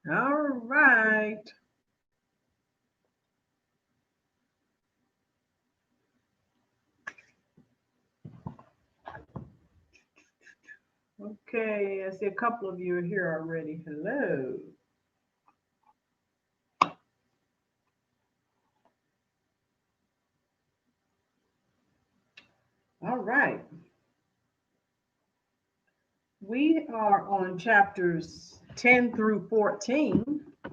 All right. Okay, I see a couple of you are here already. Hello. All right. We are on chapters 10 through 14. I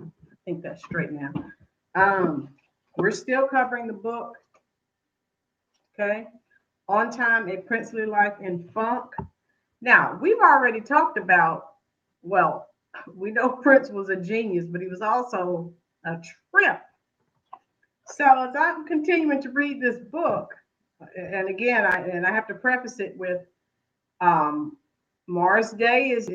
think that's straight now. Um, we're still covering the book, okay? On Time, A Princely Life in Funk. Now, we've already talked about, well, we know Prince was a genius, but he was also a trip. So as I'm continuing to read this book, and again, I have to preface it with um, Morris Day is,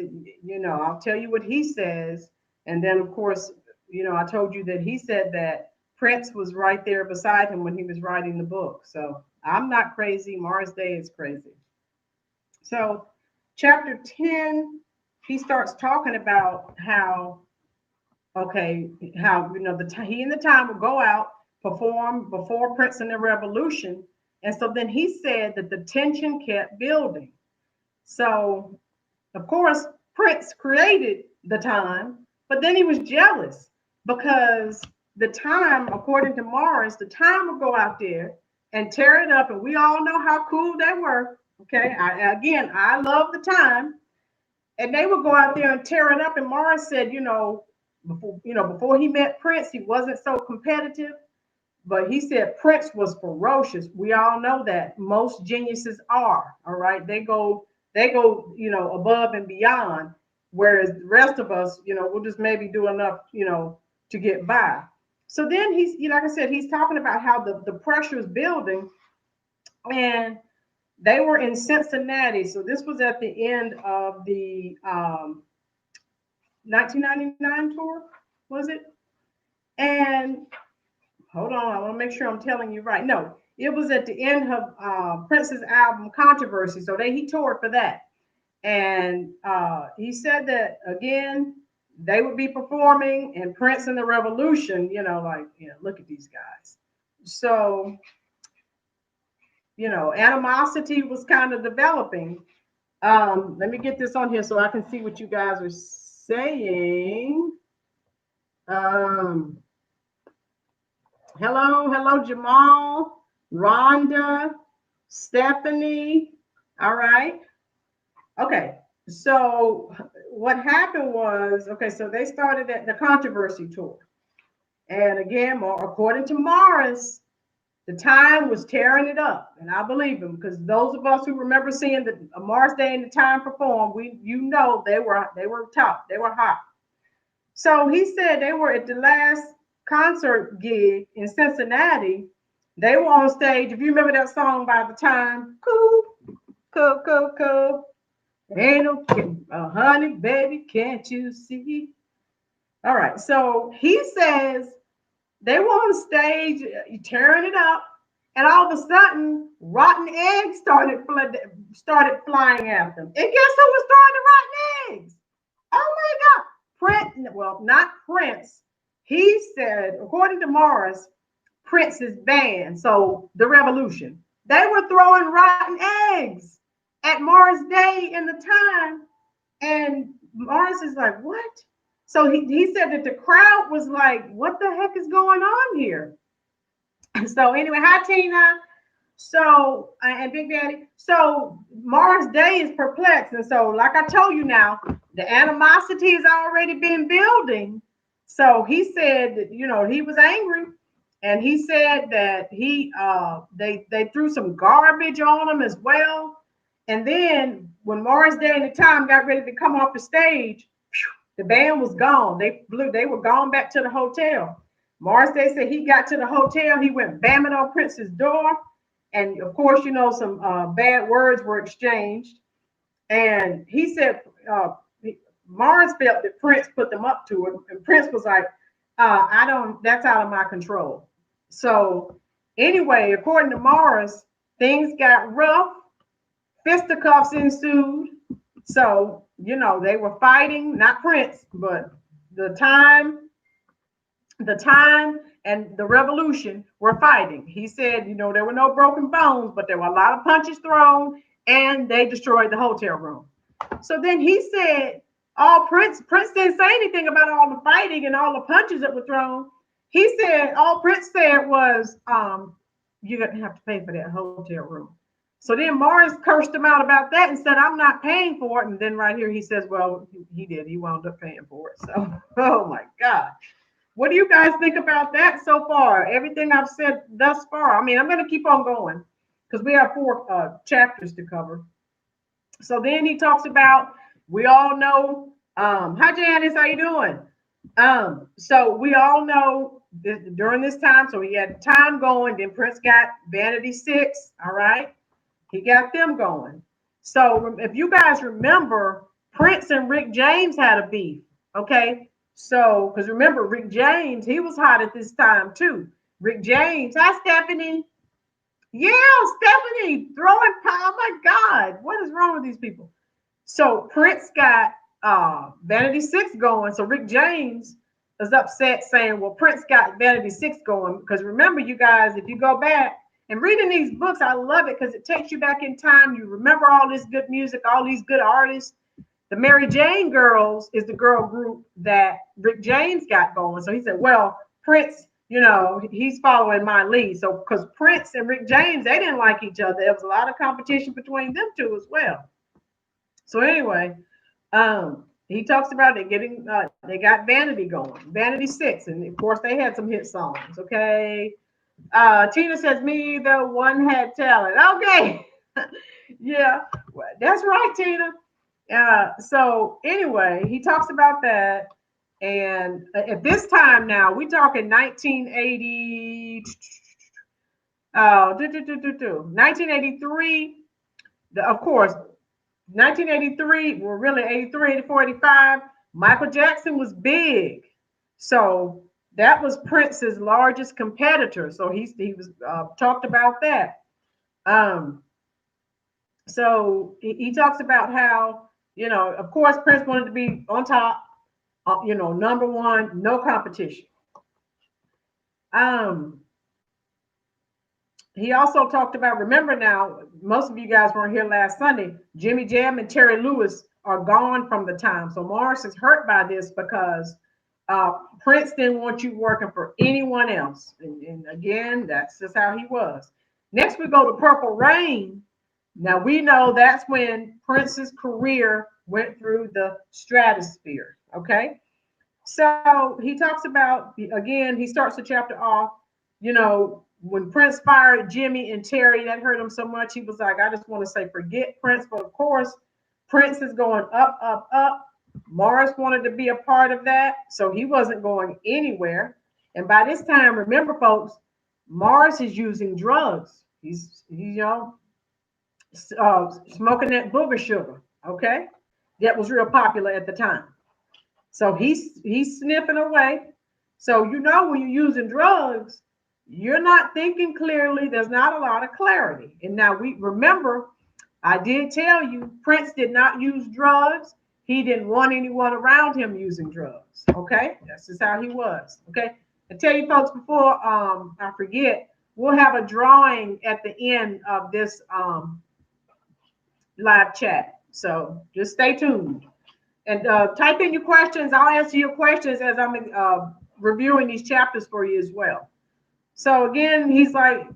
I'll tell you what he says, and then of course, I told you that he said that Prince was right there beside him when he was writing the book. So I'm not crazy. Morris Day is crazy. So chapter 10, he starts talking about how, okay, how he and the time would go out, perform before Prince and the Revolution. And so then he said that the tension kept building. So of course, Prince created the time, but then he was jealous because the time, according to Morris, the time would go out there and tear it up, and we all know how cool they were. Okay, I love the time, and they would go out there and tear it up. And Morris said, before he met Prince, he wasn't so competitive, but he said Prince was ferocious. We all know that most geniuses are. All right, they go, above and beyond. Whereas the rest of us, we'll just maybe do enough, to get by. So then like I said, he's talking about how the pressure is building, and they were in Cincinnati. So this was at the end of the 1999 tour, was it? And hold on, I want to make sure I'm telling you right. No, it was at the end of Prince's album Controversy. So he toured for that. And he said that again, they would be performing, and Prince and the Revolution, look at these guys. So, animosity was kind of developing. Let me get this on here so I can see what you guys are saying. Um, hello, Jamal, Rhonda, Stephanie. All right. Okay, so what happened was, okay, so they started at the Controversy tour. And again, according to Morris, the time was tearing it up. And I believe him, because those of us who remember seeing the Morris Day and the Time perform, they were top, they were hot. So he said they were at the last concert gig in Cincinnati. They were on stage. If you remember that song by the Time, cool, cool, cool, cool. Ain't no kidding. Oh, honey, baby, can't you see? All right. So he says they were on stage tearing it up, and all of a sudden, rotten eggs started flying at them. And guess who was throwing the rotten eggs? Oh my God. Prince, well, not Prince. He said, according to Morris, Prince's band, so the Revolution, they were throwing rotten eggs at Morris Day in the Time. And Morris is like, what? So he said that the crowd was like, what the heck is going on here? So anyway, hi Tina. So and Big Daddy. So Morris Day is perplexed. And so, like I told you now, the animosity has already been building. So he said that, he was angry. And he said that they threw some garbage on him as well. And then when Morris Day and the Time got ready to come off the stage, the band was gone. They were gone back to the hotel. Morris Day said he got to the hotel, he went bamming on Prince's door. And of course, some bad words were exchanged. And he said, Morris felt that Prince put them up to it. And Prince was like, that's out of my control. So anyway, according to Morris, things got rough. Fisticuffs ensued. So, they were fighting, not Prince, but the time, the time and the revolution were fighting. He said, there were no broken bones, but there were a lot of punches thrown, and they destroyed the hotel room. So then he said, Prince didn't say anything about all the fighting and all the punches that were thrown. He said, all Prince said was, you're going to have to pay for that hotel room. So then Morris cursed him out about that and said, I'm not paying for it. And then right here he says, well, he did. He wound up paying for it. So, oh my God. What do you guys think about that so far? Everything I've said thus far. I mean, I'm going to keep on going because we have 4 chapters to cover. So then he talks about, we all know, hi Janice, how you doing? So we all know during this time, so he had time going, then Prince got Vanity 6, all right? He got them going. So if you guys remember, Prince and Rick James had a beef, okay? So, because remember, Rick James, he was hot at this time too. Rick James, hi Stephanie. Yeah, Stephanie, throwing power. Oh my God, what is wrong with these people? So Prince got Vanity 6 going. So Rick James is upset saying, well, Prince got Vanity 6 going. Because remember, you guys, if you go back and reading these books, I love it because it takes you back in time. You remember all this good music, all these good artists. The Mary Jane Girls is the girl group that Rick James got going. So he said, well, Prince, he's following my lead. So because Prince and Rick James, they didn't like each other. There was a lot of competition between them two as well. So anyway, he talks about it getting, they got Vanity going, Vanity 6. And of course, they had some hit songs. Okay. Tina says, me either, one had talent. Okay. Yeah, well, that's right, Tina. So anyway, he talks about that. And at this time now, we talking 1980, 1983. Of course, 1983, well, really 83, 84, 85. Michael Jackson was big. So that was Prince's largest competitor. So he was talked about that. So he talks about how, of course, Prince wanted to be on top, number one, no competition. He also talked about, remember now, most of you guys weren't here last Sunday, Jimmy Jam and Terry Lewis are gone from the time. So Morris is hurt by this because Prince didn't want you working for anyone else. And again, that's just how he was. Next, we go to Purple Rain. Now, we know that's when Prince's career went through the stratosphere, okay? So he talks about, again, he starts the chapter off, when Prince fired Jimmy and Terry, that hurt him so much. He was like, I just want to say, forget Prince. But of course, Prince is going up, up, up. Morris wanted to be a part of that, so he wasn't going anywhere. And by this time, remember, folks, Morris is using drugs. He's smoking that booger sugar, okay? That was real popular at the time. So he's sniffing away. So when you're using drugs, you're not thinking clearly. There's not a lot of clarity. And now we remember, I did tell you, Prince did not use drugs. He didn't want anyone around him using drugs. Okay, that's just how he was. Okay, I tell you folks before I forget, we'll have a drawing at the end of this live chat. So just stay tuned and type in your questions. I'll answer your questions as I'm reviewing these chapters for you as well. So again, he's like,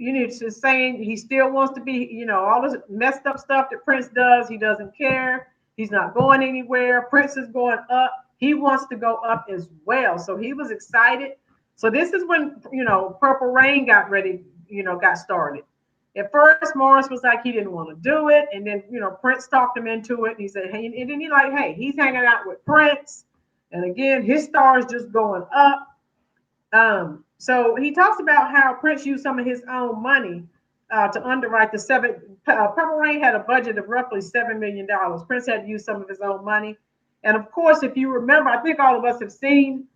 just saying he still wants to be, all this messed up stuff that Prince does. He doesn't care. He's not going anywhere. Prince is going up. He wants to go up as well. So he was excited. So this is when, Purple Rain got ready, got started. At first, Morris was like, he didn't want to do it. And then, Prince talked him into it. He said, hey, and then he's hanging out with Prince. And again, his star is just going up. So he talks about how Prince used some of his own money to underwrite the Purple Rain had a budget of roughly $7 million. Prince had to use some of his own money. And of course, if you remember, I think all of us have seen,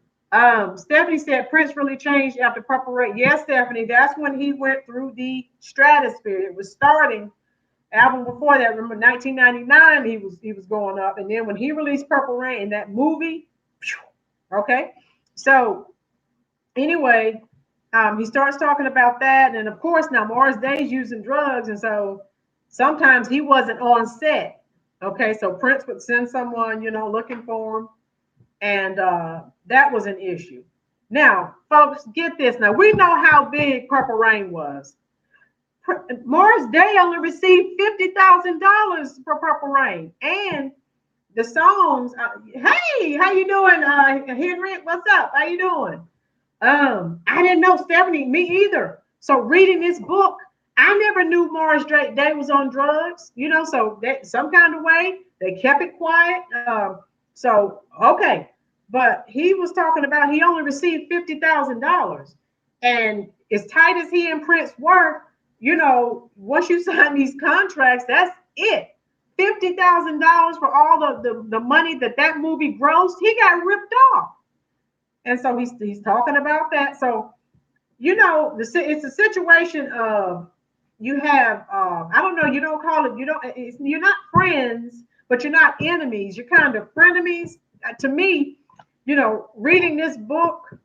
Stephanie said Prince really changed after Purple Rain. Yes, Stephanie, that's when he went through the stratosphere. It was starting. Album before that, remember 1999, he was going up. And then when he released Purple Rain, that movie, Okay. So anyway, he starts talking about that. And of course, now Morris Day's using drugs. And so sometimes he wasn't on set. Okay. So Prince would send someone, looking for him. And that was an issue. Now, folks, get this. Now, we know how big Purple Rain was. Morris Day only received $50,000 for Purple Rain. And the songs, hey, how you doing, Henry? What's up? How you doing? I didn't know Stephanie, me either. So reading this book, I never knew Morris Day was on drugs, so that some kind of way they kept it quiet. So okay, but he was talking about he only received $50,000, and as tight as he and Prince were, once you sign these contracts, that's it. $50,000 for all the money that movie grossed, he got ripped off. And so he's talking about that. So it's a situation of you have I don't know, you don't call it, you're not friends, but you're not enemies. You're kind of frenemies. To me, reading this book,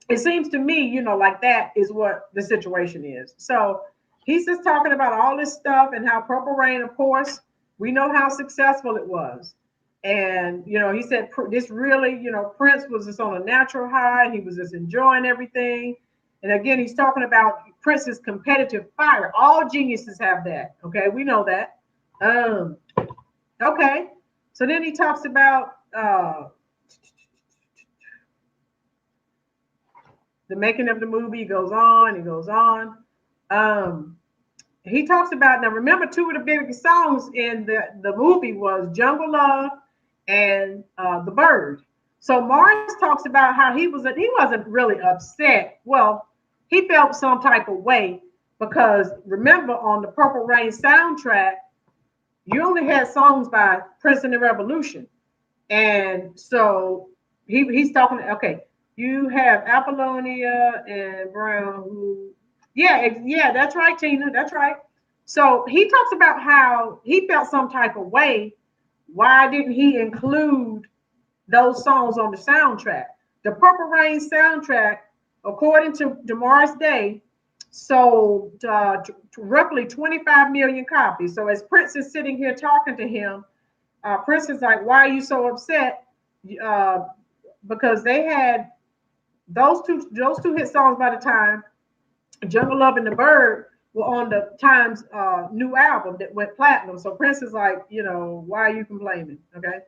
it seems to me, like that is what the situation is. So he's just talking about all this stuff and how Purple Rain, of course, we know how successful it was. And, he said this really, Prince was just on a natural high and he was just enjoying everything. And again, he's talking about Prince's competitive fire. All geniuses have that. Okay. We know that. Okay. So then he talks about the making of the movie. He goes on. He talks about, now remember, two of the biggest songs in the movie was Jungle Love and The Bird. So Morris talks about how he wasn't really upset. Well, he felt some type of way because remember, on the Purple Rain soundtrack, you only had songs by Prince and the Revolution. And so he's talking, okay, you have Apollonia and Brown who, yeah, that's right, Tina, that's right. So he talks about how he felt some type of way. Why didn't he include those songs on the soundtrack? The Purple Rain soundtrack, according to Morris Day, sold roughly 25 million copies. So as Prince is sitting here talking to him, Prince is like, "Why are you so upset?" Because they had those two hit songs by the time Jungle Love and The Bird were on the Times new album that went platinum. So Prince is like, why are you complaining? Okay.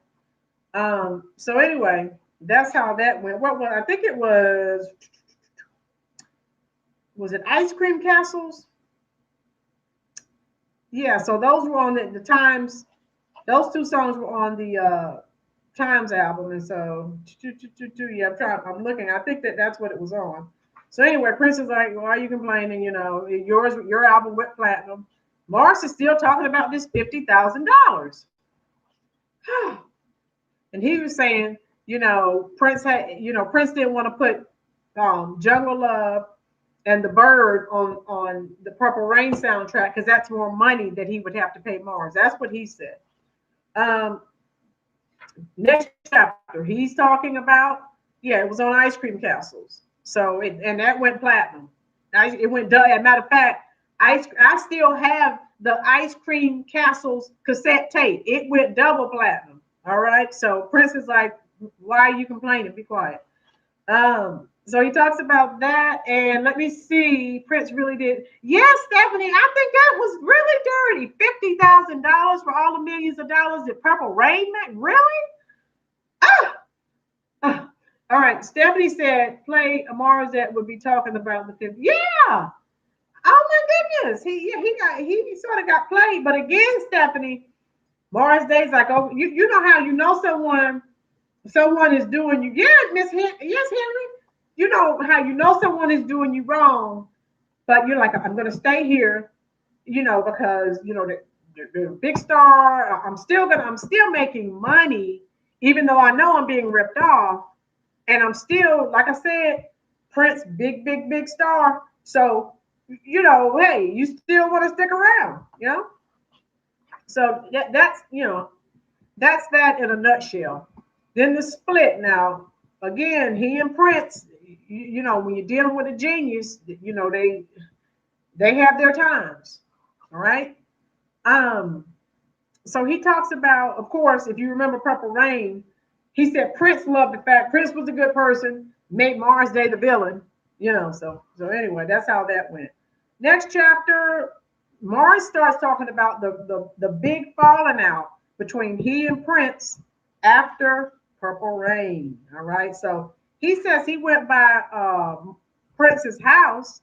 So anyway, that's how that went. What I think it was it Ice Cream Castles? Yeah, so those were on the Times. Those two songs were on the Times album, and so yeah, I'm looking. I think that's what it was on. So anyway, Prince is like, "Why are you complaining? Your album went platinum." Morris is still talking about this $50,000, and he was saying, Prince didn't want to put Jungle Love and The Bird on the Purple Rain soundtrack because that's more money that he would have to pay Morris. That's what he said. Next chapter, he's talking about, it was on Ice Cream Castles. So and that went platinum. It went done. As a matter of fact, I still have the Ice Cream Castles cassette tape. It went double platinum. All right. So Prince is like, "Why are you complaining? Be quiet." So he talks about that, and let me see. Prince really did. Yes, Stephanie, I think that was really dirty. $50,000 for all the millions of dollars that Purple Rain made. Really? Ah. All right. Stephanie said, "Play Amara's that would be talking about the 50." Yeah. Oh my goodness. He sort of got played, but again, Stephanie, Morris Day's like, "Oh, you know how someone is doing you." Yeah, yes, Henry. You know how someone is doing you wrong, but you're like, "I'm going to stay here," because the big star. I'm still making money, even though I know I'm being ripped off, and I'm still, like I said, Prince, big star. So hey, you still want to stick around, So that's that in a nutshell. Then the split now. again, he and Prince, when you're dealing with a genius, they have their times. All right. Um, so he talks about, of course, if you remember Purple Rain, he said Prince loved the fact Prince was a good person, made Mars Day the villain, so anyway, that's how that went. Next chapter, Mars starts talking about the big falling out between he and Prince after Purple Rain. All right. So he says he went by Prince's house,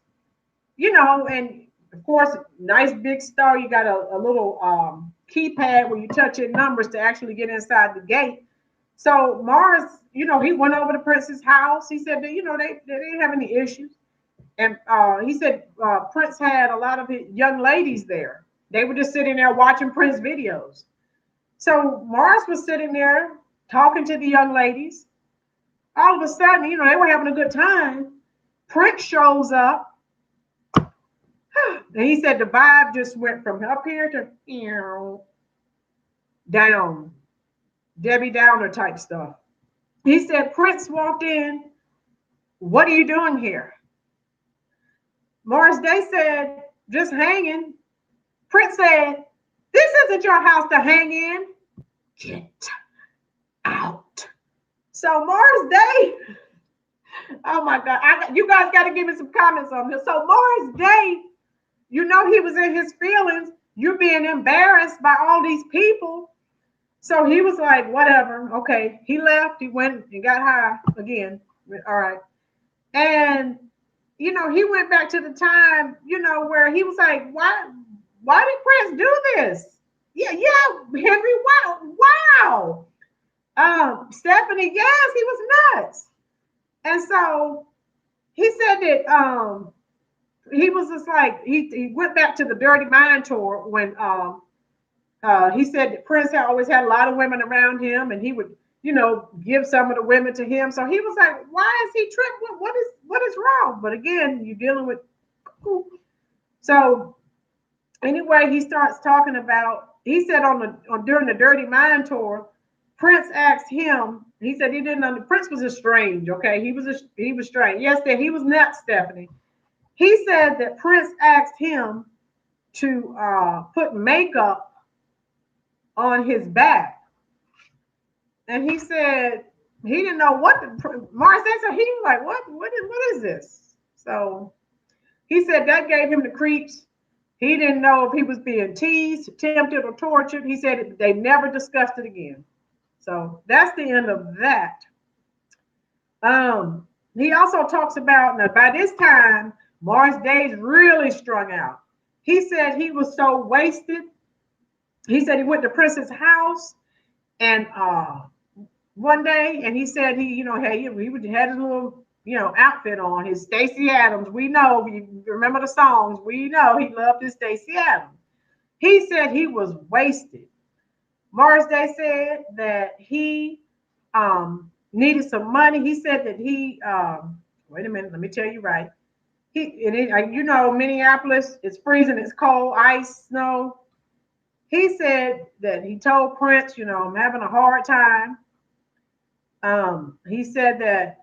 and of course, nice big star. You got a little keypad where you touch in numbers to actually get inside the gate. So Mars, he went over to Prince's house. He said that, they didn't have any issues. And he said Prince had a lot of his young ladies there. They were just sitting there watching Prince videos. So Mars was sitting there talking to the young ladies. All of a sudden, they were having a good time. Prince shows up. And he said the vibe just went from up here to down, Debbie Downer type stuff. He said Prince walked in. What are you doing here? Morris Day said, just hanging. Prince said, this isn't your house to hang in. Get out. So Morris Day, oh my God, you guys got to give me some comments on this. So Morris Day, he was in his feelings. You're being embarrassed by all these people. So he was like, whatever. Okay. He left. He went and got high again. All right. And, he went back to the time, where he was like, why did Prince do this? Yeah, Henry, wow. Stephanie, yes, he was nuts. And so he said that he was just like, he went back to the Dirty Mind tour when he said that Prince had always had a lot of women around him, and he would, give some of the women to him. So he was like, why is he tripping? What is wrong? But again, you're dealing with. So anyway, he starts talking about. He said during the Dirty Mind tour, Prince asked him. He said he didn't know. Prince was strange. Okay, he was strange. Yes, that he was nuts, Stephanie. He said that Prince asked him to put makeup on his back. And he said he didn't know what Mars said. So he was like, what is this? So he said that gave him the creeps. He didn't know if he was being teased, tempted, or tortured. He said they never discussed it again. So that's the end of that. He also talks about, now by this time, Mars Day's really strung out. He said he was so wasted. He said he went to Prince's house and one day, and he said he had his little outfit on, his Stacey Adams. We know, you remember the songs. We know he loved his Stacey Adams. He said he was wasted. Morris Day said that he needed some money. He said that he wait a minute, let me tell you right. Minneapolis, it's freezing, it's cold, ice, snow. He said that he told Prince, I'm having a hard time. He said that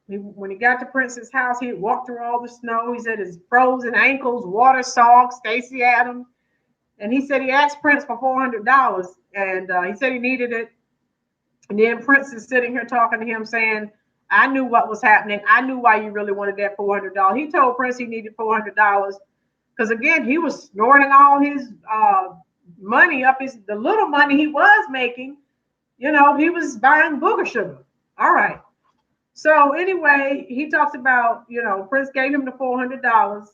when he got to Prince's house, he walked through all the snow. He said his frozen ankles, water sogs, Stacey Adams. And he said he asked Prince for $400, and he said he needed it. And then Prince is sitting here talking to him saying, I knew what was happening. I knew why you really wanted that $400. He told Prince he needed $400 because, again, he was snorting all his money up, the little money he was making. He was buying booger sugar. All right. So anyway, he talks about, Prince gave him the $400.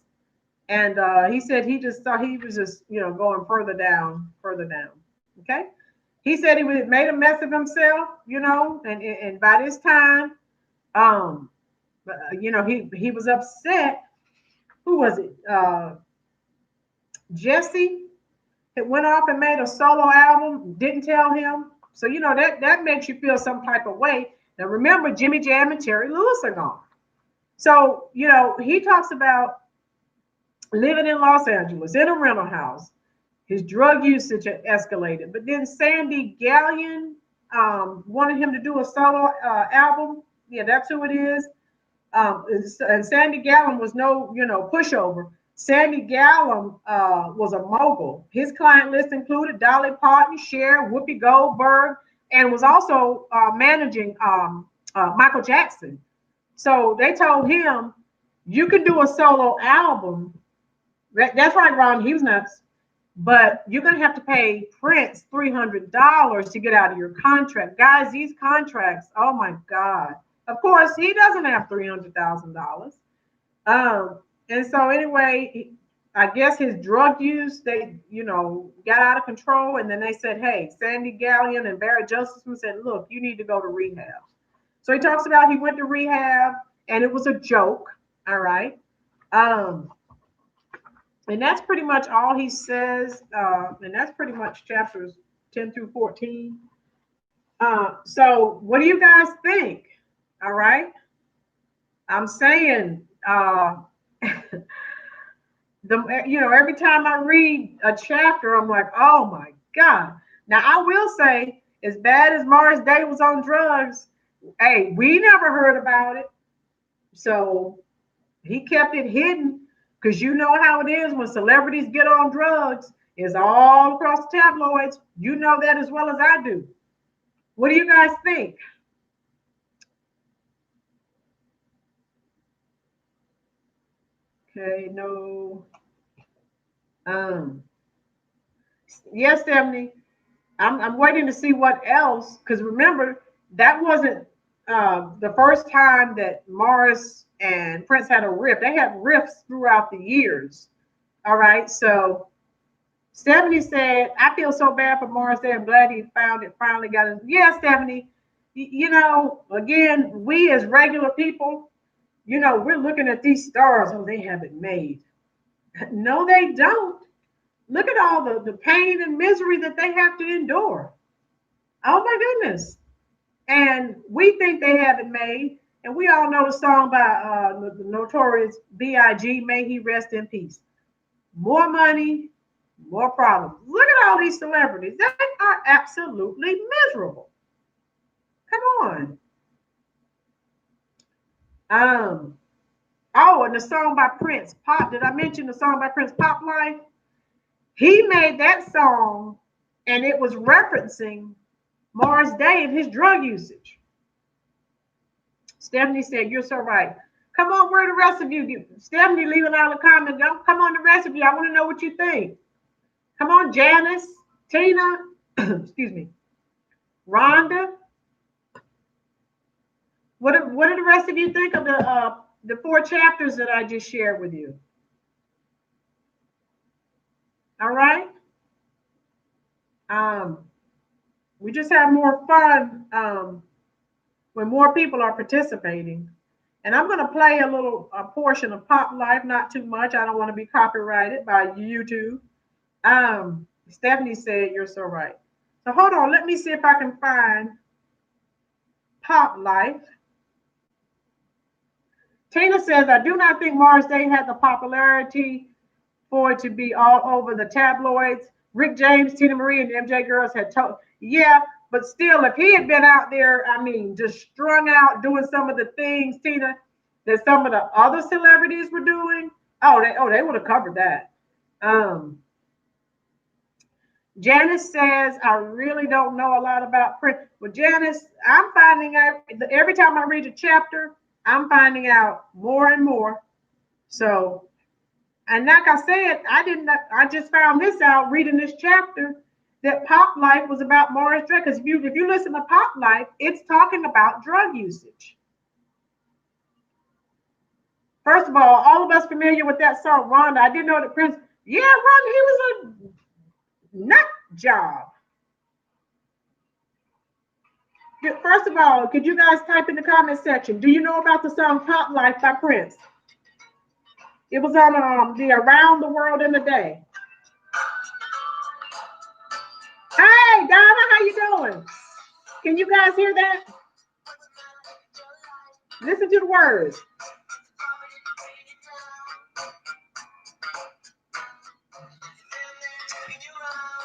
And he said he just thought he was just, going further down. Okay. He said he made a mess of himself, and by this time, he was upset. Who was it? Jesse. It went off and made a solo album, didn't tell him. So, that makes you feel some type of way. Now, remember, Jimmy Jam and Terry Lewis are gone. So, he talks about living in Los Angeles in a rental house. His drug usage had escalated. But then Sandy Gallion wanted him to do a solo album. Yeah, that's who it is. And Sandy Gallum was no, pushover. Sandy Gallum was a mogul. His client list included Dolly Parton, Cher, Whoopi Goldberg, and was also managing Michael Jackson. So they told him, you can do a solo album. That's right, Ron. He was nuts. But you're going to have to pay Prince $300 to get out of your contract. Guys, these contracts, oh my God. Of course, he doesn't have $300,000. And so anyway, I guess his drug use, they, got out of control. And then they said, hey, Sandy Gallion and Barrett Josephson said, look, you need to go to rehab. So he talks about he went to rehab and it was a joke. All right. And that's pretty much all he says. And that's pretty much chapters 10 through 14. So what do you guys think? All right. I'm saying, every time I read a chapter, I'm like, oh my God. Now, I will say, as bad as Morris Day was on drugs, hey, we never heard about it. So he kept it hidden because you know how it is when celebrities get on drugs. It's all across the tabloids. You know that as well as I do. What do you guys think? Okay, no. Yes, Stephanie. I'm waiting to see what else, because remember, that wasn't the first time that Morris and Prince had a rift. They had rifts throughout the years. All right, so Stephanie said, I feel so bad for Morris Day. I'm glad he found it, finally got it. Yeah, Stephanie, again, we as regular people, we're looking at these stars. Oh, they have it made. No, they don't. Look at all the pain and misery that they have to endure. Oh my goodness. And we think they have it made. And we all know the song by the notorious B.I.G., May He Rest in Peace. More money, more problems. Look at all these celebrities. They are absolutely miserable. Come on. And the song by Prince, Pop. Did I mention the song by Prince, Pop Life? He made that song and it was referencing Morris Day and his drug usage. Stephanie said, you're so right. Come on, where are the rest of you? Stephanie leaving out a comment. Come on, the rest of you. I want to know what you think. Come on, Janice, Tina, excuse me, Rhonda. What do the rest of you think of the 4 chapters that I just shared with you? All right. We just have more fun when more people are participating. And I'm going to play a portion of Pop Life, not too much. I don't want to be copyrighted by YouTube. Stephanie said, you're so right. So hold on. Let me see if I can find Pop Life. Tina says, I do not think Morris Day had the popularity for it to be all over the tabloids. Rick James, Tina Marie, and the MJ Girls had told, yeah, but still, if he had been out there, just strung out doing some of the things, Tina, that some of the other celebrities were doing, they would have covered that. Janice says, I really don't know a lot about Prince. Well, Janice, I'm finding out every time I read a chapter, I'm finding out more and more. So, and like I said, I just found this out reading this chapter that Pop Life was about Morris Day. Because if you listen to Pop Life, it's talking about drug usage. First of all of us familiar with that song, Rhonda. I didn't know that Prince. Yeah, Rhonda, he was a nut job. First of all, could you guys type in the comment section? Do you know about the song Pop Life by Prince? It was on the Around the World in a Day. Hey, Donna, how you doing? Can you guys hear that? Listen to the words.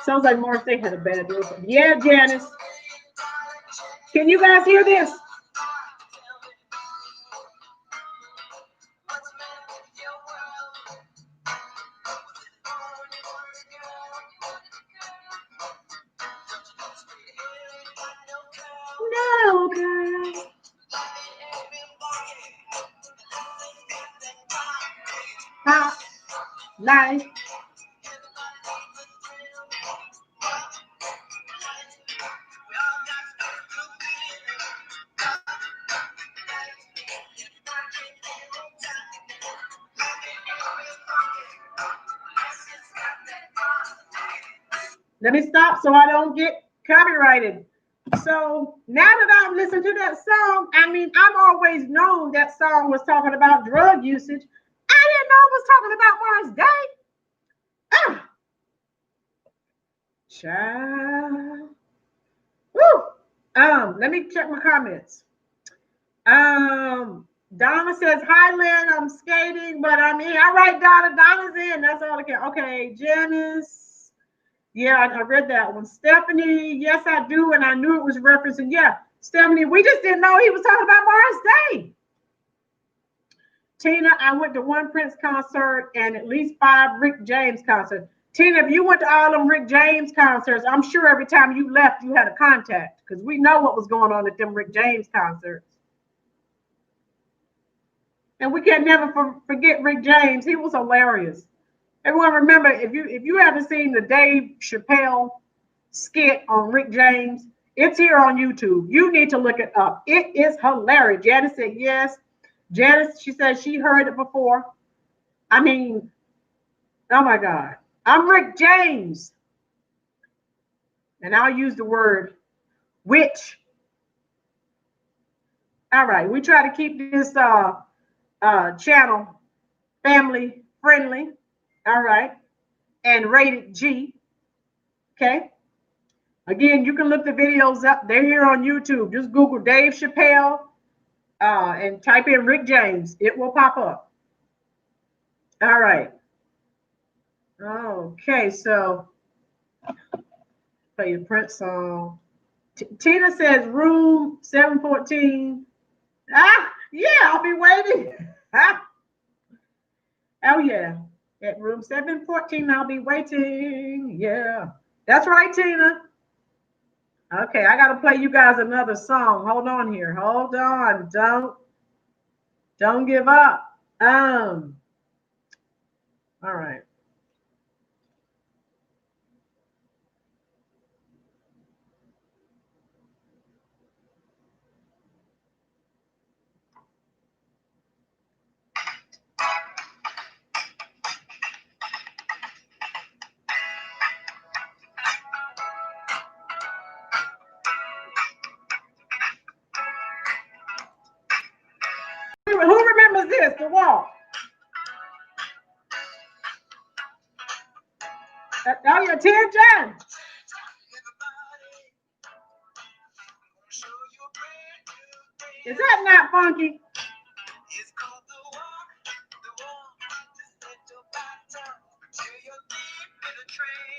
Sounds like Morris Day had a bad day. Yeah, Janice. Can you guys hear this? Nice. Let me stop so I don't get copyrighted. So now that I've listened to that song, I mean, I've always known that song was talking about drug usage. I didn't know it was talking about Mars Day. Ah, child. Woo. Let me check my comments. Donna says, hi, Lynn, I'm skating, but I'm in. All right, Donna, Donna's in. That's all I can. Okay, Janice. Yeah, I read that one. Stephanie, yes, I do. And I knew it was referencing. Yeah, Stephanie, we just didn't know he was talking about Mars Day. Tina, I went to one Prince concert and at least 5 Rick James concerts. Tina, if you went to all them Rick James concerts, I'm sure every time you left, you had a contact because we know what was going on at them Rick James concerts. And we can never forget Rick James. He was hilarious. Everyone remember, if you haven't seen the Dave Chappelle skit on Rick James, it's here on YouTube. You need to look it up. It is hilarious. Janice said yes. Janice, she said she heard it before. I mean, oh my God. I'm Rick James. And I'll use the word witch. All right. We try to keep this channel family friendly. All right. And rated G. Okay. Again, you can look the videos up. They're here on YouTube. Just Google Dave Chappelle and type in Rick James. It will pop up. All right. Okay, so play your Prince song. Tina says room 714. Yeah, I'll be waiting. Oh, yeah. At room 714, I'll be waiting. Yeah. That's right, Tina. Okay, I gotta play you guys another song. Hold on here. Hold on. Don't give up. All right. Who remembers this? The Wall. Oh, yeah, Tia John. Is that not funky?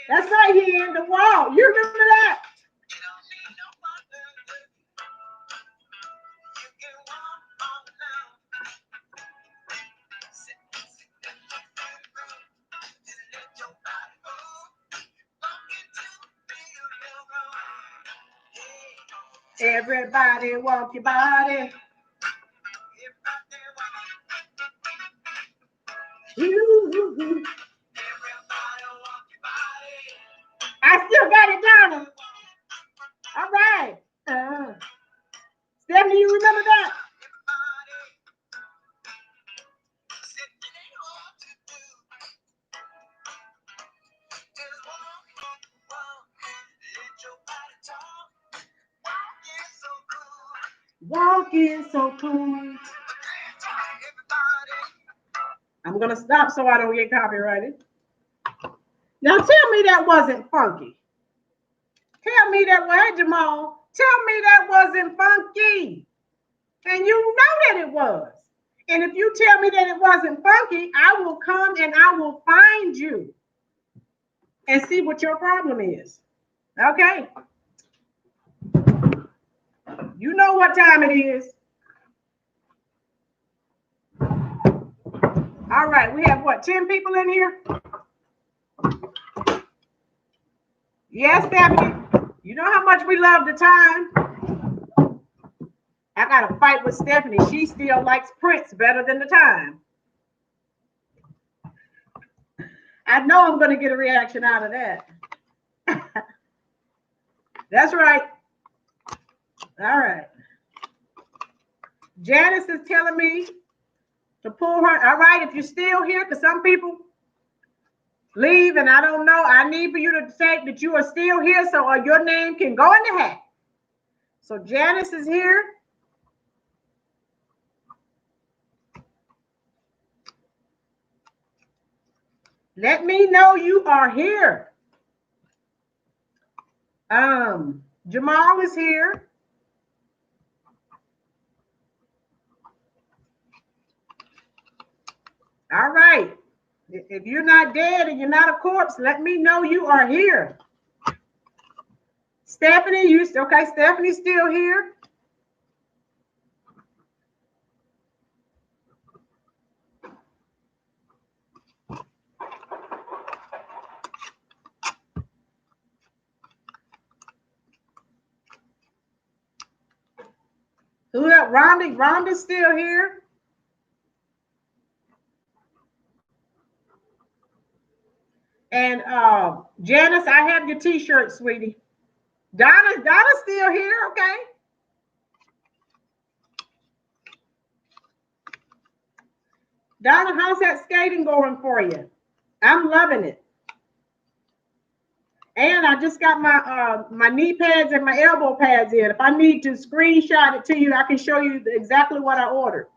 That's right here in the wall. You remember that? Everybody walk your body. I still got it down. All right. Stephanie, you remember that? Walking so cool. I'm going to stop so I don't get copyrighted. Now tell me that wasn't funky. Tell me that, well, hey, Jamal, tell me that wasn't funky. And you know that it was. And if you tell me that it wasn't funky, I will come and I will find you and see what your problem is. Okay? You know what time it is. All right, we have what, 10 people in here? Yes, Stephanie. You know how much we love the time. I got to fight with Stephanie. She still likes Prince better than the time. I know I'm going to get a reaction out of that. That's right. All right. Janice is telling me to pull her. All right, if you're still here, because some people leave and I don't know, I need for you to say that you are still here so your name can go in the hat. So Janice is here. Let me know you are here. Jamal is here. All right. If you're not dead and you're not a corpse, let me know you are here. Stephanie, you okay? Stephanie's still here. Who else? Rhonda's still here. And Janice, I have your t-shirt, sweetie. Donna's still here, okay? Donna, how's that skating going for you? I'm loving it. And I just got my knee pads and my elbow pads in. If I need to screenshot it to you, I can show you exactly what I ordered.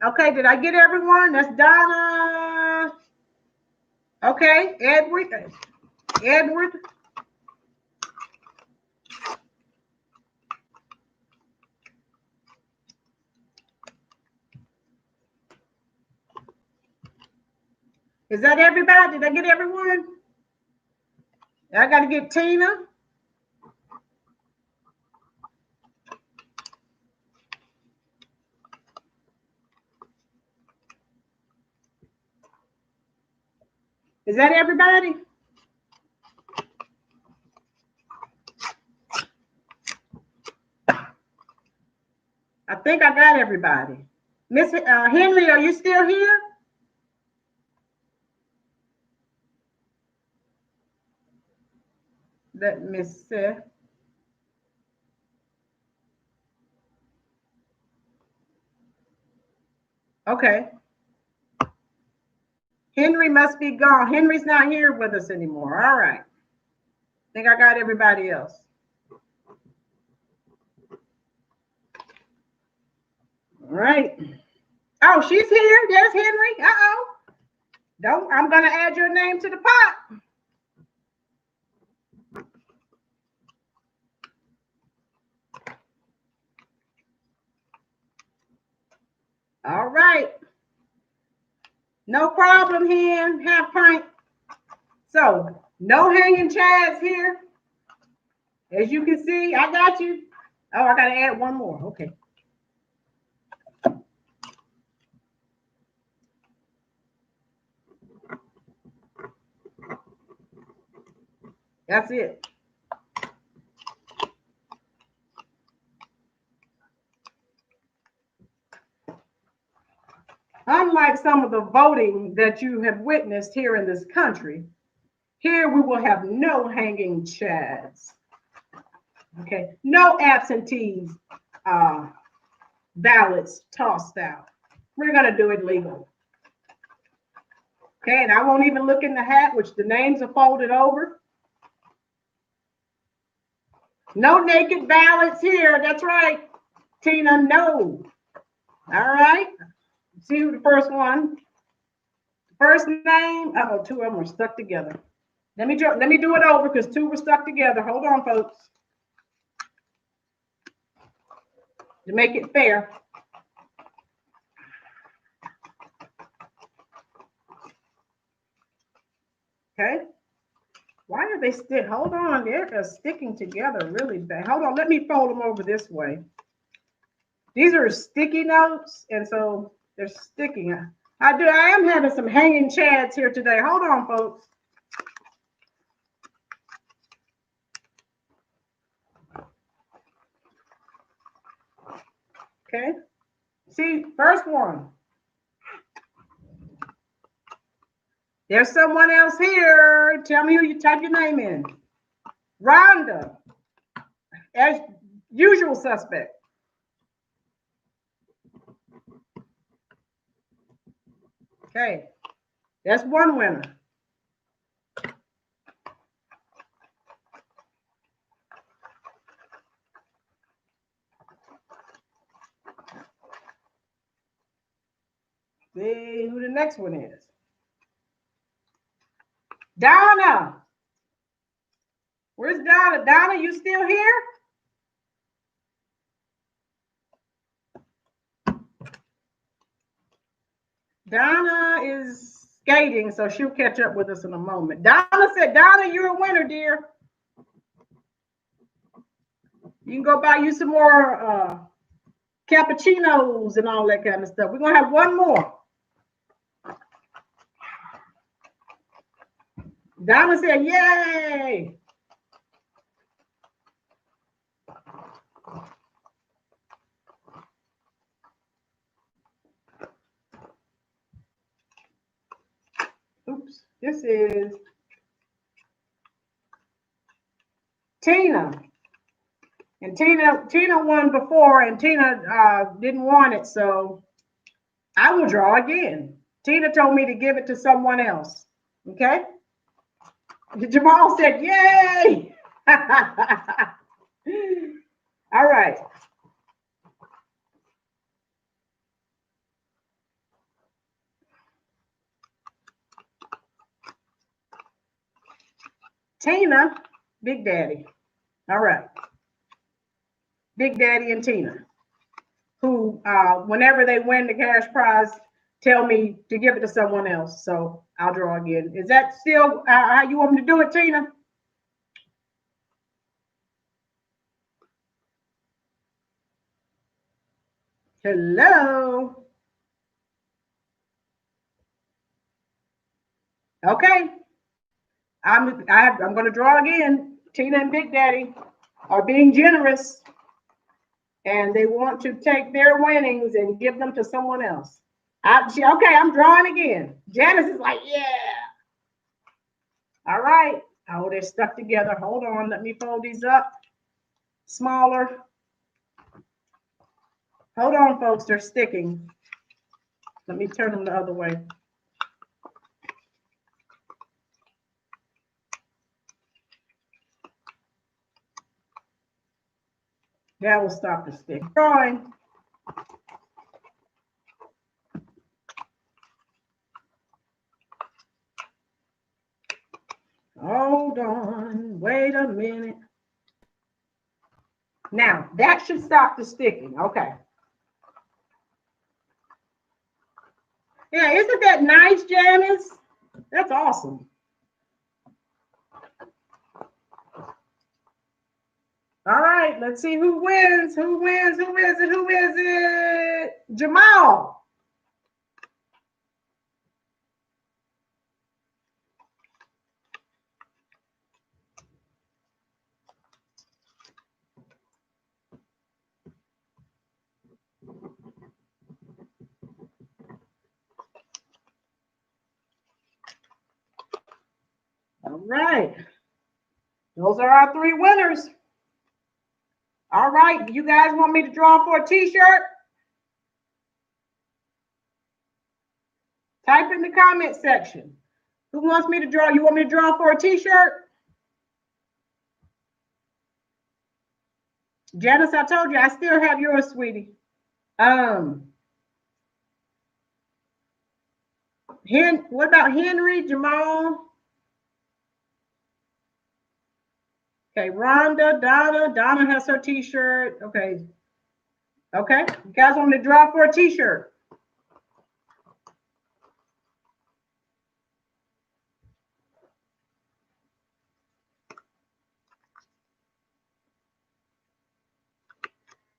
Okay, did I get everyone? That's Donna. Okay, Edward. Is that everybody? Did I get everyone? I got to get Tina. Is that everybody? I think I got everybody. Miss Henry, are you still here? Let me see. Okay. Henry must be gone. Henry's not here with us anymore. All right. I think I got everybody else. All right. Oh, she's here. There's Henry. Uh-oh. I'm going to add your name to the pot. All right. No problem, Hen. Half pint. So, no hanging chads here. As you can see, I got you. Oh, I got to add one more. Okay. That's it. Unlike some of the voting that you have witnessed here in this country, here we will have no hanging chads. Okay, no absentees ballots tossed out. We're gonna do it legal. Okay, and I won't even look in the hat, which the names are folded over. No naked ballots here. That's right, Tina. No. All right. See who the first one. First name. Uh-oh, two of them are stuck together. Let me do it over because two were stuck together. Hold on, folks. To make it fair. Okay. Why are they still? Hold on, they're sticking together really bad. Hold on, let me fold them over this way. These are sticky notes, and so they're sticking. I am having some hanging chads here today. Hold on, folks. Okay. See, first one. There's someone else here. Tell me who you type your name in. Rhonda, as usual suspect. Okay, that's one winner. See who the next one is. Donna. Where's Donna? Donna, you still here? Donna is skating, so she'll catch up with us in a moment. Donna said, Donna, you're a winner, dear. You can go buy you some more cappuccinos and all that kind of stuff. We're going to have one more. Donna said, yay. Oops, this is Tina. And Tina won before, and Tina didn't want it, so I will draw again. Tina told me to give it to someone else. Okay? Jamal said, yay! All right. Tina, Big Daddy. All right. Big Daddy and Tina, who, whenever they win the cash prize, tell me to give it to someone else. So I'll draw again. Is that still how you want me to do it, Tina? Hello. Okay. I'm going to draw again. Tina and Big Daddy are being generous, and they want to take their winnings and give them to someone else. Okay, I'm drawing again. Janice is like, yeah. All right. Oh, they're stuck together. Hold on. Let me fold these up. Smaller. Hold on, folks. They're sticking. Let me turn them the other way. That will stop the stick. Drawing. Hold on. Wait a minute. Now, that should stop the sticking. Okay. Yeah, isn't that nice, Janice? That's awesome. All right, let's see who wins. Who wins? Who is it? Who is it? Jamal. All right. Those are our three winners. All right. You guys want me to draw for a t-shirt? Type in the comment section. Who wants me to draw? You want me to draw for a t-shirt? Janice, I told you I still have yours, sweetie. What about Henry, Jamal? Okay, Rhonda, Donna has her t-shirt. Okay. Okay. You guys want me to draw for a t-shirt?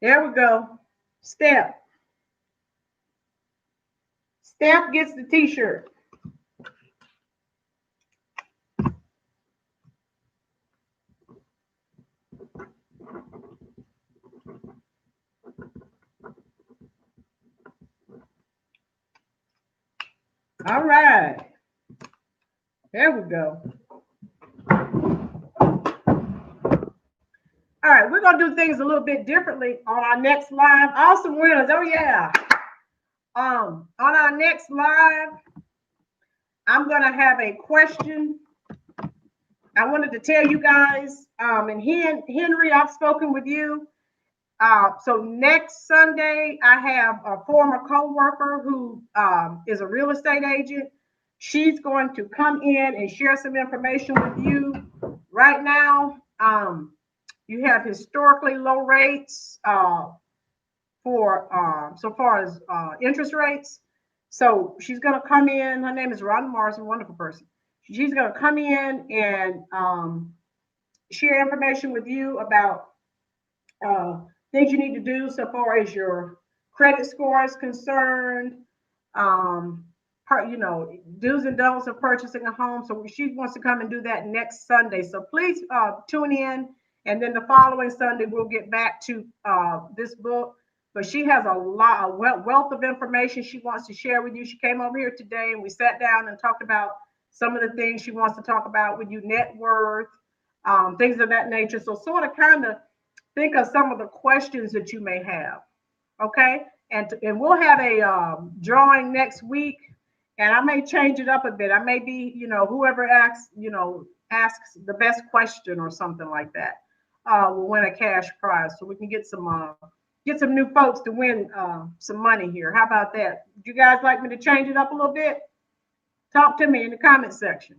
There we go. Steph. Steph gets the t-shirt. All right. There we go. All right, we're gonna do things a little bit differently on our next live. Awesome winners. Oh yeah. On our next live, I'm gonna have a question. I wanted to tell you guys, and Henry, I've spoken with you. So next Sunday, I have a former coworker who is a real estate agent. She's going to come in and share some information with you. Right now, you have historically low rates for so far as interest rates. So she's going to come in. Her name is Rolynn Morrison, wonderful person. She's going to come in and share information with you about uh, things you need to do so far as your credit score is concerned. Um, do's and don'ts of purchasing a home. So she wants to come and do that next Sunday. So please tune in. And then the following Sunday, we'll get back to this book. But she has a wealth of information she wants to share with you. She came over here today and we sat down and talked about some of the things she wants to talk about with you, net worth, things of that nature. So sort of kind of think of some of the questions that you may have. Okay. And we'll have a drawing next week, and I may change it up a bit. I may be, whoever asks the best question or something like that, will win a cash prize, so we can get some new folks to win some money here. How about that? Would you guys like me to change it up a little bit? Talk to me in the comment section.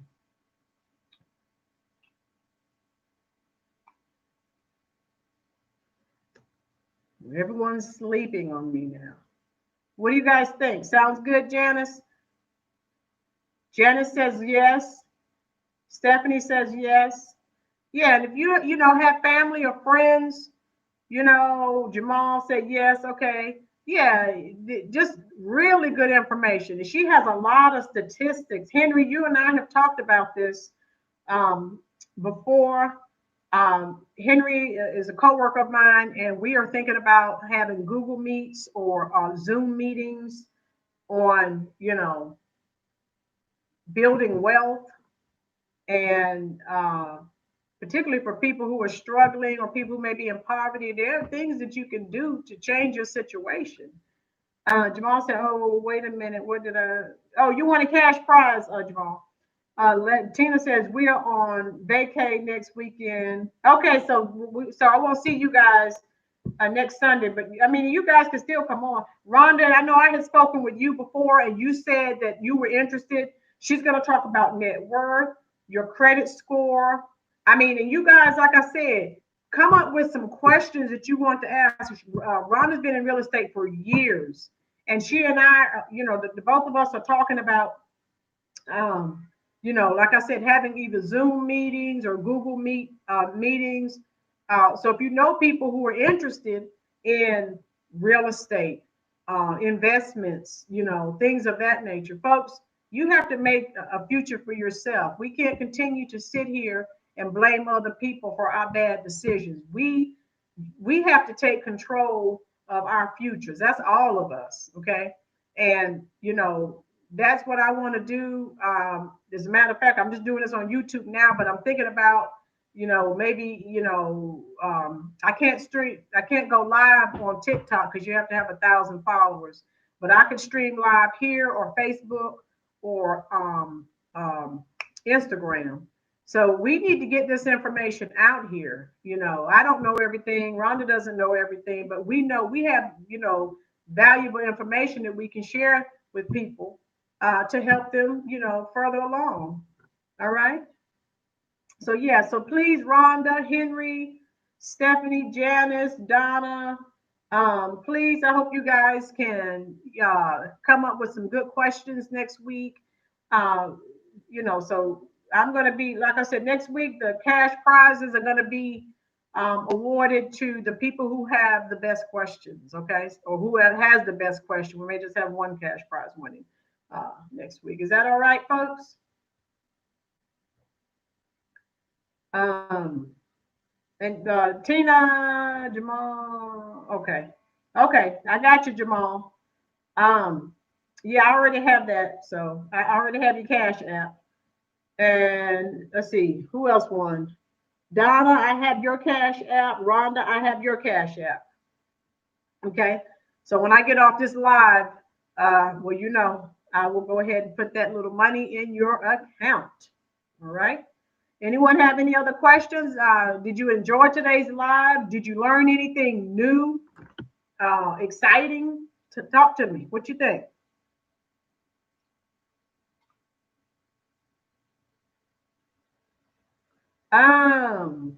Everyone's sleeping on me now. What do you guys think? Sounds good, Janice? Janice says yes. Stephanie says yes. Yeah, and if you have family or friends, Jamal said yes. Okay. Yeah, just really good information. And she has a lot of statistics. Henry, you and I have talked about this before. Henry is a coworker of mine, and we are thinking about having Google Meets or Zoom meetings on, building wealth, and particularly for people who are struggling or people who may be in poverty. There are things that you can do to change your situation. Jamal said, "Oh, wait a minute. What did I? Oh, you want a cash prize, Jamal?" Tina says we are on vacay next weekend. Okay, so I won't see you guys next Sunday, but I mean, you guys can still come on. Rhonda, I know I had spoken with you before, and you said that you were interested. She's going to talk about net worth, your credit score. I mean, and you guys, like I said, come up with some questions that you want to ask. Rhonda's been in real estate for years, and she and I, the both of us are talking about, like I said, having either Zoom meetings or Google Meet meetings. So if you know people who are interested in real estate, investments, things of that nature, folks, you have to make a future for yourself. We can't continue to sit here and blame other people for our bad decisions. We have to take control of our futures. That's all of us, okay? And that's what I want to do. As a matter of fact, I'm just doing this on YouTube now, but I'm thinking about, maybe, I can't go live on TikTok because you have to have 1,000 followers, but I can stream live here or Facebook or Instagram. So we need to get this information out here. I don't know everything. Rhonda doesn't know everything, but we know we have, valuable information that we can share with people to help them, further along. All right. So yeah, so please, Rhonda, Henry, Stephanie, Janice, Donna, please, I hope you guys can come up with some good questions next week. So I'm going to be, like I said, next week, the cash prizes are going to be awarded to the people who have the best questions, okay? Or who has the best question. We may just have one cash prize winning next week. Is that all right, folks? And Tina, Jamal, okay. Okay, I got you, Jamal. Yeah, I already have that. So I already have your cash app. And let's see, who else won? Donna, I have your Cash App. Rhonda, I have your Cash App. Okay. So when I get off this live, well, I will go ahead and put that little money in your account. All right. Anyone have any other questions? Did you enjoy today's live? Did you learn anything new, exciting? Talk to me. What you think? Um,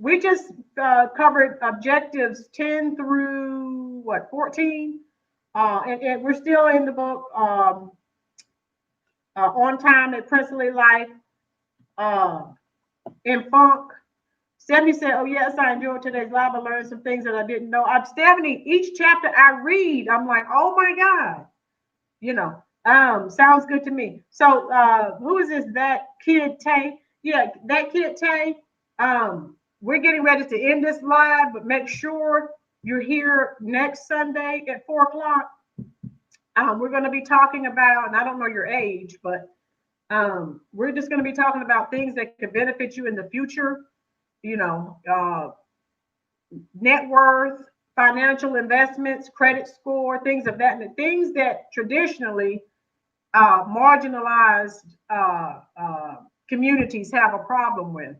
we just covered objectives 10 through what, 14? And we're still in the book, On Time at Princely Life, uh, in Funk. Stephanie said, "Oh yes, I enjoyed today's live. I learned some things that I didn't know." I'm Stephanie. Each chapter I read, I'm like, "Oh my God," Sounds good to me. So, who is this? That kid Tay? Yeah, that kid Tay. We're getting ready to end this live, but make sure you're here next Sunday at 4 o'clock. We're going to be talking about, and I don't know your age, but we're just going to be talking about things that could benefit you in the future. You know, net worth, financial investments, credit score, things of that, and things that traditionally marginalized communities have a problem with.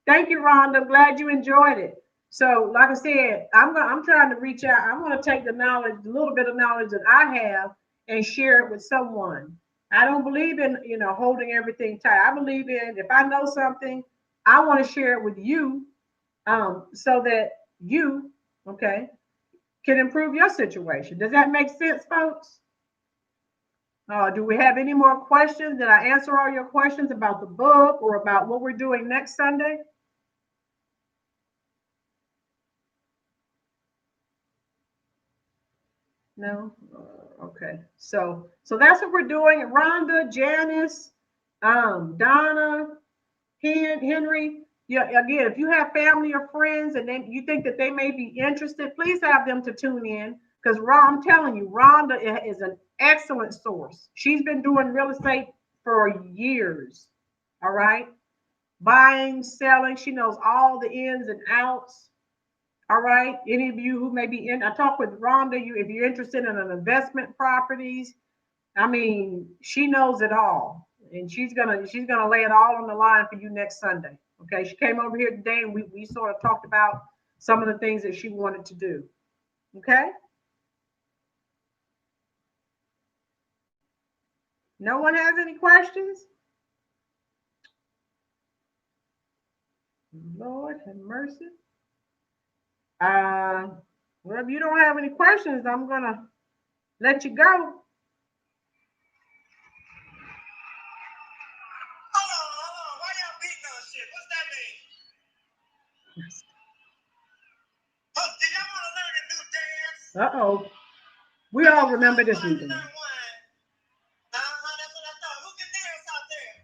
Thank you, Rhonda. I'm glad you enjoyed it. So, like I said, I'm trying to reach out. I want to take the knowledge, a little bit of knowledge that I have, and share it with someone. I don't believe in holding everything tight. I believe in, if I know something, I want to share it with you, so that you, okay, can improve your situation. Does that make sense, folks? Do we have any more questions? Did I answer all your questions about the book or about what we're doing next Sunday? No? Okay. So that's what we're doing. Rhonda, Janice, Donna, Henry. Yeah, again, if you have family or friends and then you think that they may be interested, please have them to tune in, because I'm telling you, Rhonda is an excellent source. She's been doing real estate for years. All right. Buying, selling. She knows all the ins and outs. All right. Any of you who may be in, I talk with Rhonda. If you're interested in an investment properties, I mean, she knows it all, and she's gonna lay it all on the line for you next Sunday. Okay. She came over here today, and we sort of talked about some of the things that she wanted to do. Okay. No one has any questions? Lord have mercy. Uh, well, if you don't have any questions, I'm gonna let you go. Hold on, hold on. Why y'all beating on shit? What's that mean? Oh, do y'all want to learn a new dance? Uh-oh. We all remember this new dance. That's what I thought. Who can dance out there?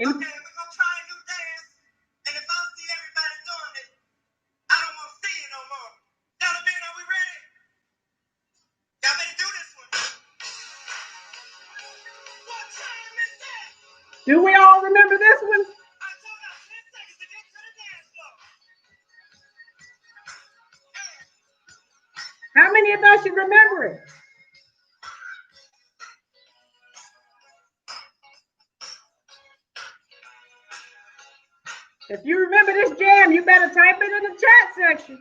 Okay, we're gonna try a new dance. And if I see everybody doing it, I don't want to see it no more. Gentlemen, are we ready? Y'all better do this one. What time is that? Do we all remember this one? I told y'all 10 seconds to get to the dance floor. How many of us should remember it? If you remember this jam, you better type it in the chat section.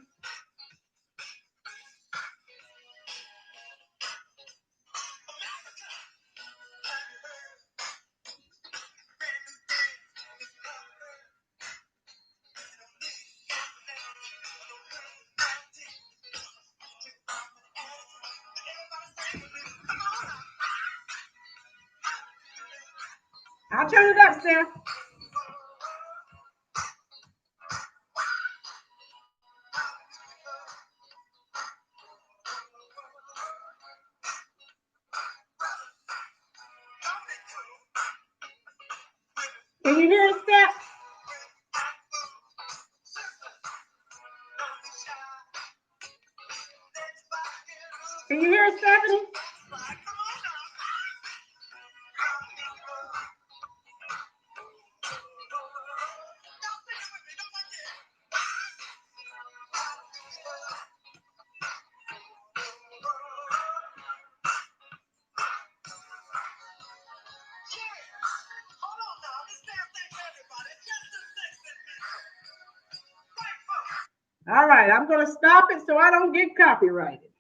I'll turn it up, Steph. Can you hear it, Steph? Can you hear it, Stephanie? All right, I'm going to stop it so I don't get copyrighted.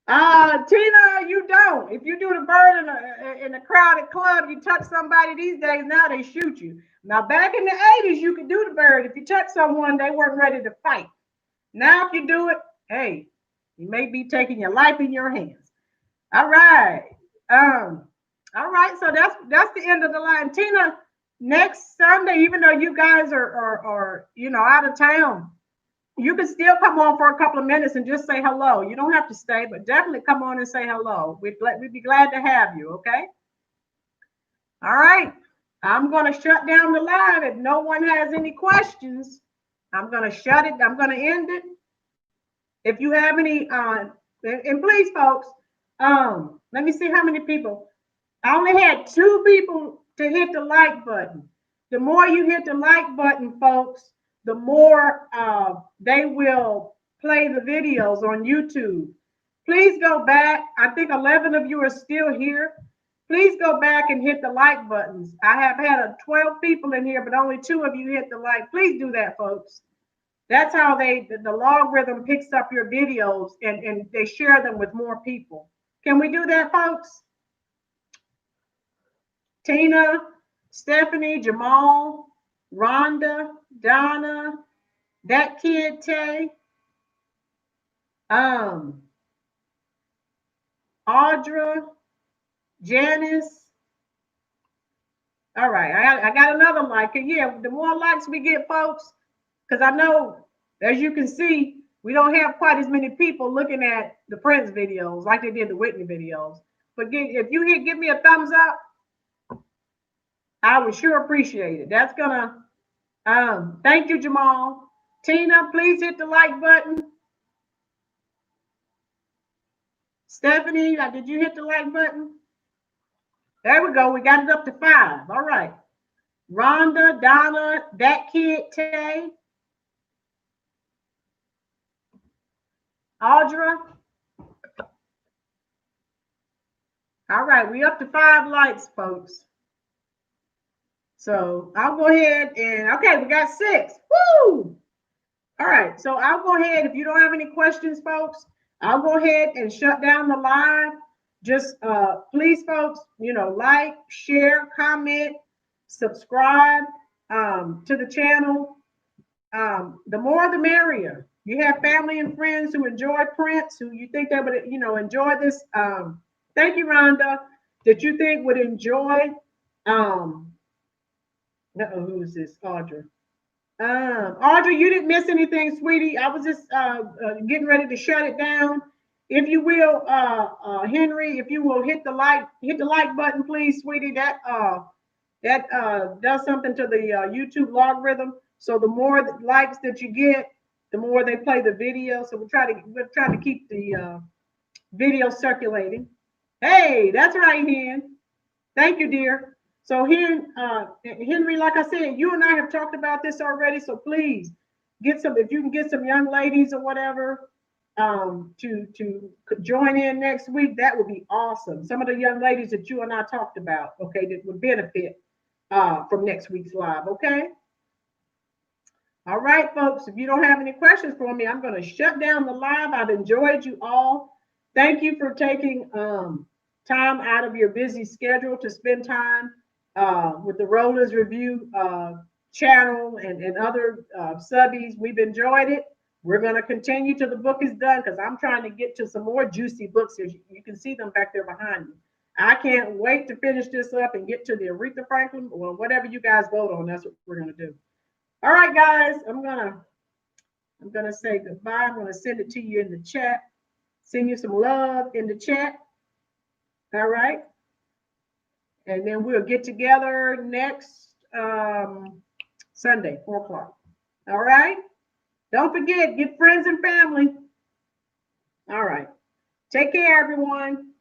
Tina, you don't. If you do the bird in a crowded club, you touch somebody these days, now they shoot you. Now, back in the 80s, you could do the bird. If you touch someone, they weren't ready to fight. Now, if you do it, hey, you may be taking your life in your hands. All right. All right, so that's the end of the line. Tina, next Sunday, even though you guys are out of town, you can still come on for a couple of minutes and just say hello. You don't have to stay, but definitely come on and say hello. We'd be glad to have you, okay? All right. I'm going to shut down the live. If no one has any questions, I'm going to shut it. I'm going to end it. If you have any, and please, folks, let me see how many people. I only had 2 people to hit the like button. The more you hit the like button, folks, the more they will play the videos on YouTube. Please go back. I think 11 of you are still here. Please go back and hit the like buttons. I have had 12 people in here, but only 2 of you hit the like. Please do that, folks. That's how the logarithm picks up your videos and they share them with more people. Can we do that, folks? Tina, Stephanie, Jamal, Rhonda, Donna, that kid Tay, Audra, Janice. All right, I got another like. And yeah, the more likes we get, folks, because I know, as you can see, we don't have quite as many people looking at the Prince videos like they did the Whitney videos. But if you give me a thumbs up, I would sure appreciate it. That's gonna thank you, Jamal. Tina, please hit the like button. Stephanie, did you hit the like button? There we go. We got it up to 5. All right. Rhonda, Donna, that kid Tay, Audra. All right, we up to 5 likes, folks. So I'll go ahead and, okay, we got 6. Woo! All right, so I'll go ahead. If you don't have any questions, folks, I'll go ahead and shut down the live. Just please, folks, like, share, comment, subscribe to the channel. The more the merrier. You have family and friends who enjoy Prince, who you think they would, enjoy this. Thank you, Rhonda, that you think would enjoy. Who is this? Audra. Audra, you didn't miss anything, sweetie. I was just getting ready to shut it down. If you will, Henry, if you will hit the like button, please, sweetie. That does something to the YouTube logarithm. So the more likes that you get, the more they play the video. So we're trying to keep the video circulating. Hey, that's right, Hen. Thank you, dear. So Henry, like I said, you and I have talked about this already. So please if you can get some young ladies or whatever to join in next week, that would be awesome. Some of the young ladies that you and I talked about, okay, that would benefit from next week's live, okay? All right, folks, if you don't have any questions for me, I'm going to shut down the live. I've enjoyed you all. Thank you for taking time out of your busy schedule to spend time with the Rollers Review channel and other subbies. We've enjoyed it. We're going to continue till the book is done because I'm trying to get to some more juicy books. You can see them back there behind me. I can't wait to finish this up and get to the Aretha Franklin or whatever you guys vote on. That's what we're going to do. All right, guys, I'm gonna say goodbye. I'm gonna send it to you in the chat. Send you some love in the chat. All right. And then we'll get together next Sunday, 4 o'clock. All right. Don't forget, get friends and family. All right. Take care, everyone.